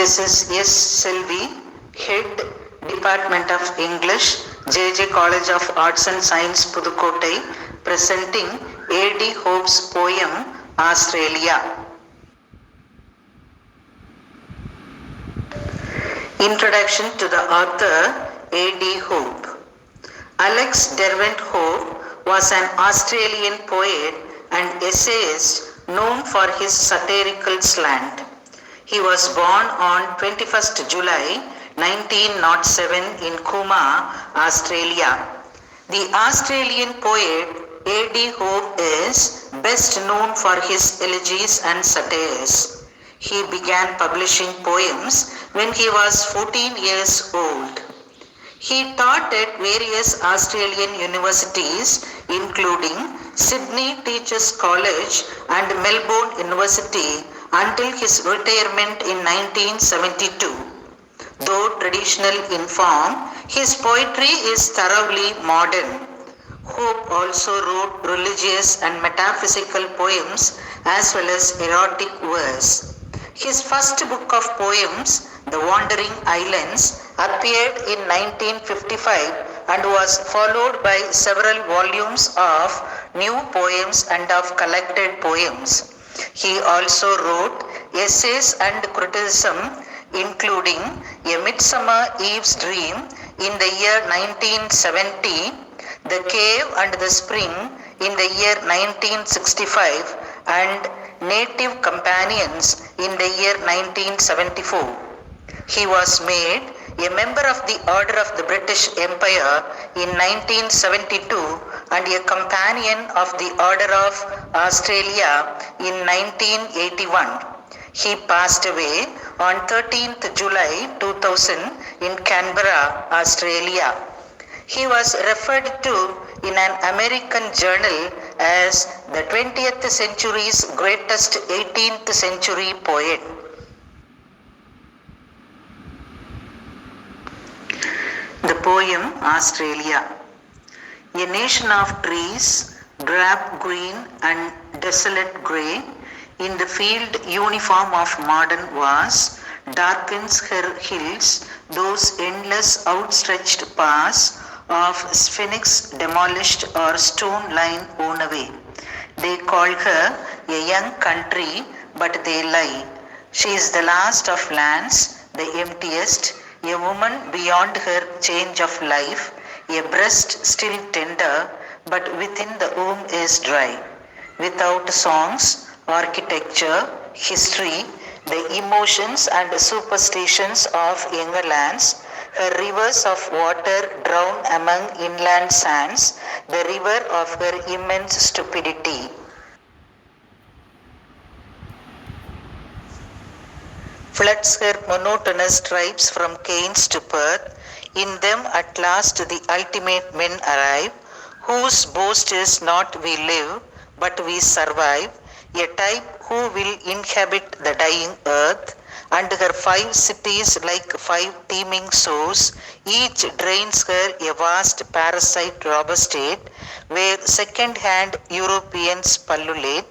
Mrs. S. Selvi, Head, Department of English, J.J. College of Arts and Science, Pudukkottai, presenting A.D. Hope's poem, Australia. Introduction to the author, A.D. Hope. Alex Derwent Hope was an Australian poet and essayist known for his satirical slant. He was born on 21st July 1907 in Cooma, Australia. The Australian poet A.D. Hope is best known for his elegies and satires. He began publishing poems when he was 14 years old. He taught at various Australian universities, including Sydney Teachers College and Melbourne University, until his retirement in 1972. Though traditional in form, his poetry is thoroughly modern. Hope also wrote religious and metaphysical poems as well as erotic verse. His first book of poems, The Wandering Islands, appeared in 1955 and was followed by several volumes of new poems and of collected poems. He also wrote essays and criticism, including A Midsummer Eve's Dream in the year 1970, The Cave and the Spring in the year 1965, and Native Companions in the year 1974. He was made a member of the Order of the British Empire in 1972 and a companion of the Order of Australia in 1981. He passed away on 13th July 2000 in Canberra, Australia. He was referred to in an American journal as the 20th century's greatest 18th century poet. The poem Australia. A nation of trees, drab green and desolate grey, in the field uniform of modern vast, darkens her hills, those endless outstretched paths of sphinx demolished or stone line worn away. They call her a young country, but they lie. She is the last of lands, the emptiest, a woman beyond her change of life, a breast still tender, but within the womb is dry. Without songs, architecture, history, the emotions and superstitions of younger lands, her rivers of water drown among inland sands, the river of her immense stupidity. Floods her monotonous tribes from Cairns to Perth. In them at last the ultimate men arrive, whose boast is not we live, but we survive, a type who will inhabit the dying earth, and her 5 cities like 5 teeming sores, each drains her a vast parasite robber state, where second-hand Europeans pullulate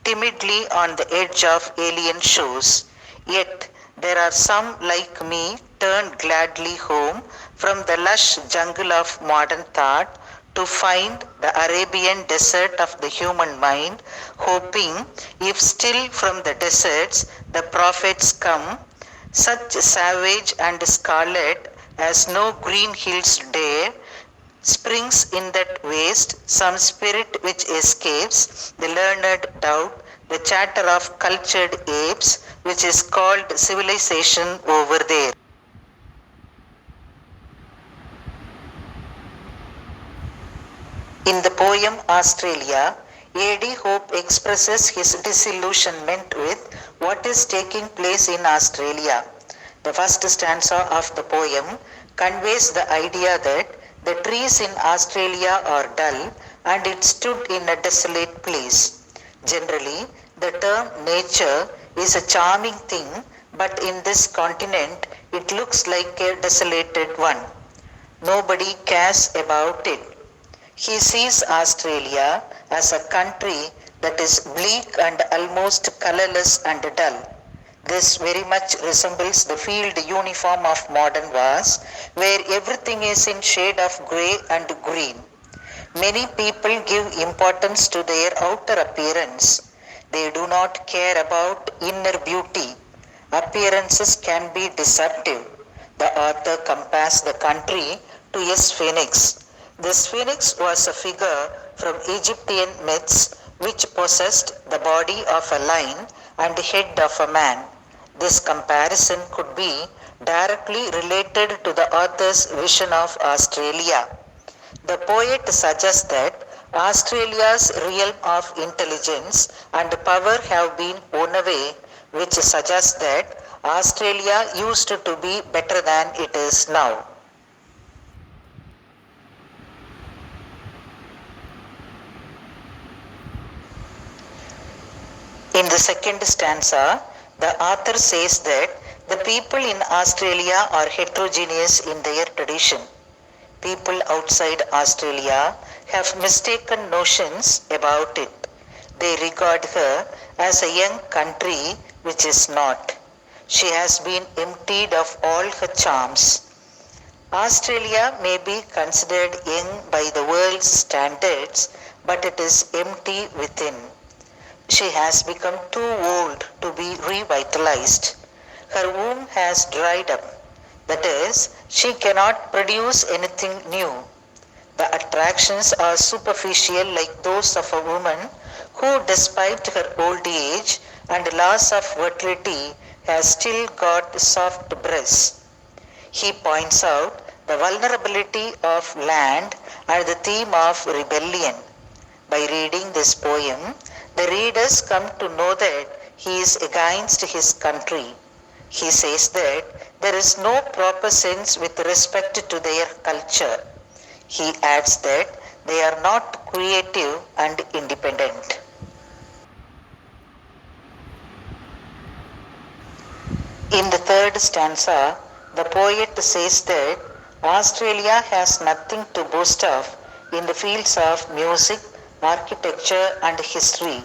timidly on the edge of alien shores. Yet there are some like me turned gladly home from the lush jungle of modern thought to find the Arabian desert of the human mind, hoping, if still from the deserts the prophets come, such savage and scarlet as no green hills dare, springs in that waste some spirit which escapes the learned doubt, the chatter of cultured apes, which is called civilization over there. In the poem Australia, A.D. Hope expresses his disillusionment with what is taking place in Australia. The first stanza of the poem conveys the idea that the trees in Australia are dull and it stood in a desolate place. Generally, the term nature is a charming thing, but in this continent it looks like a desolated one. Nobody cares about it. He sees Australia as a country that is bleak and almost colorless and dull. This very much resembles the field uniform of modern wars, where everything is in shade of grey and green. Many people give importance to their outer appearance. They do not care about inner beauty. Appearances can be deceptive. The author compares the country to a phoenix. This phoenix was a figure from Egyptian myths which possessed the body of a lion and the head of a man. This comparison could be directly related to the author's vision of Australia. The poet suggests that Australia's realm of intelligence and power have been worn away, which suggests that Australia used to be better than it is now. In the second stanza, the author says that the people in Australia are heterogeneous in their tradition. People outside Australia have mistaken notions about it. They regard her as a young country which is not. She has been emptied of all her charms. Australia may be considered young by the world's standards, but it is empty within. She has become too old to be revitalized. Her womb has dried up. That is, she cannot produce anything new. The attractions are superficial, like those of a woman who, despite her old age and loss of fertility, has still got soft breasts. He points out the vulnerability of land and the theme of rebellion. By reading this poem, the readers come to know that he is against his country. He says that there is no proper sense with respect to their culture. He adds that they are not creative and independent. In the third stanza, the poet says that Australia has nothing to boast of in the fields of music, architecture, and history.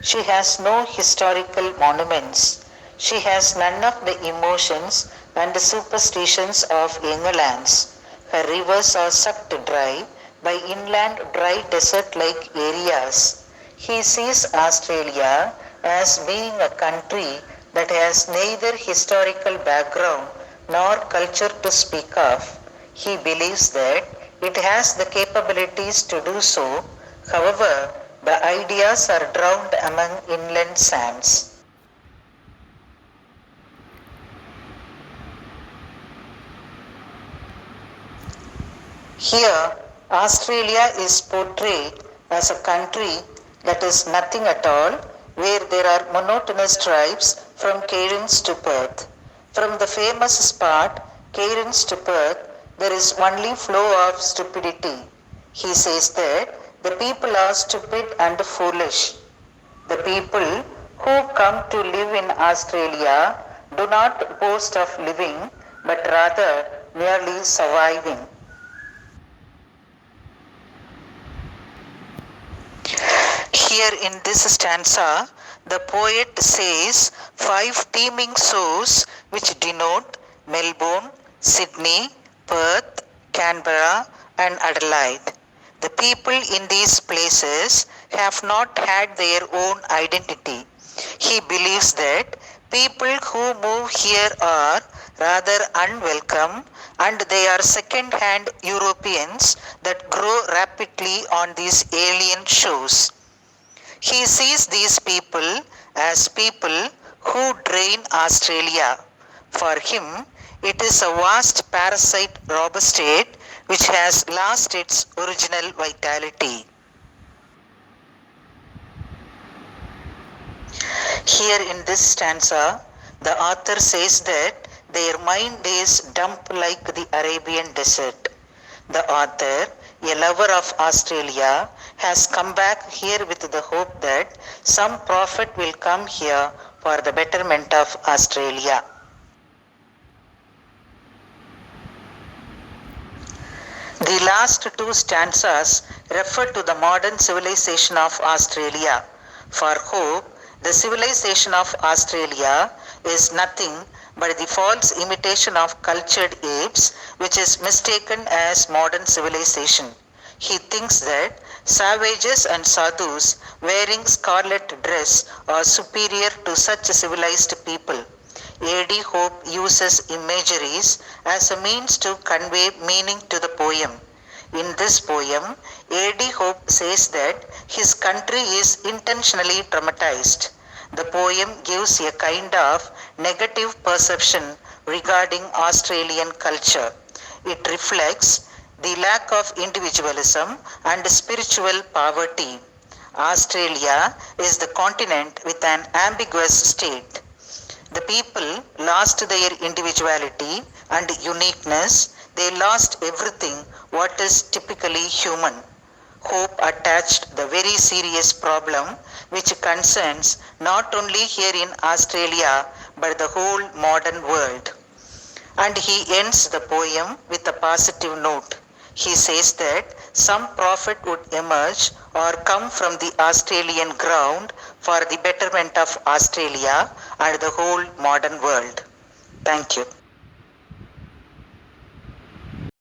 She has no historical monuments. She has none of the emotions and the superstitions of younger lands. Her rivers are sucked dry by inland dry desert-like areas. He sees Australia as being a country that has neither historical background nor culture to speak of. He believes that it has the capabilities to do so. However, the ideas are drowned among inland sands. Here, Australia is portrayed as a country that is nothing at all, where there are monotonous tribes from Cairns to Perth. From the famous spot, Cairns to Perth, there is only flow of stupidity. He says that the people are stupid and foolish. The people who come to live in Australia do not boast of living, but rather merely surviving. Here in this stanza, the poet says 5 teeming sources which denote Melbourne, Sydney, Perth, Canberra, and Adelaide. The people in these places have not had their own identity. He believes that people who move here are rather unwelcome and they are second hand Europeans that grow rapidly on these alien shores. He sees these people as people who drain Australia. For him, it is a vast parasite robber state which has lost its original vitality. Here in this stanza, the author says that their mind is dumb like the Arabian desert. The author, a lover of Australia, has come back here with the hope that some prophet will come here for the betterment of Australia. The last 2 stanzas refer to the modern civilization of Australia. For hope, The civilization of Australia is nothing but the false imitation of cultured apes, which is mistaken as modern civilization. He thinks that savages and sadhus wearing scarlet dress are superior to such civilized people. A.D. Hope uses imageries as a means to convey meaning to the poem. In this poem, A.D. Hope says that his country is intentionally dramatized. The poem gives a kind of negative perception regarding Australian culture. It reflects the lack of individualism and spiritual poverty. Australia is the continent with an ambiguous state. The people lost their individuality and uniqueness. They lost everything what is typically human. Hope attached the very serious problem which concerns not only here in Australia but the whole modern world. And he ends the poem with a positive note. He says that some profit would emerge or come from the Australian ground for the betterment of Australia and the whole modern world. Thank you.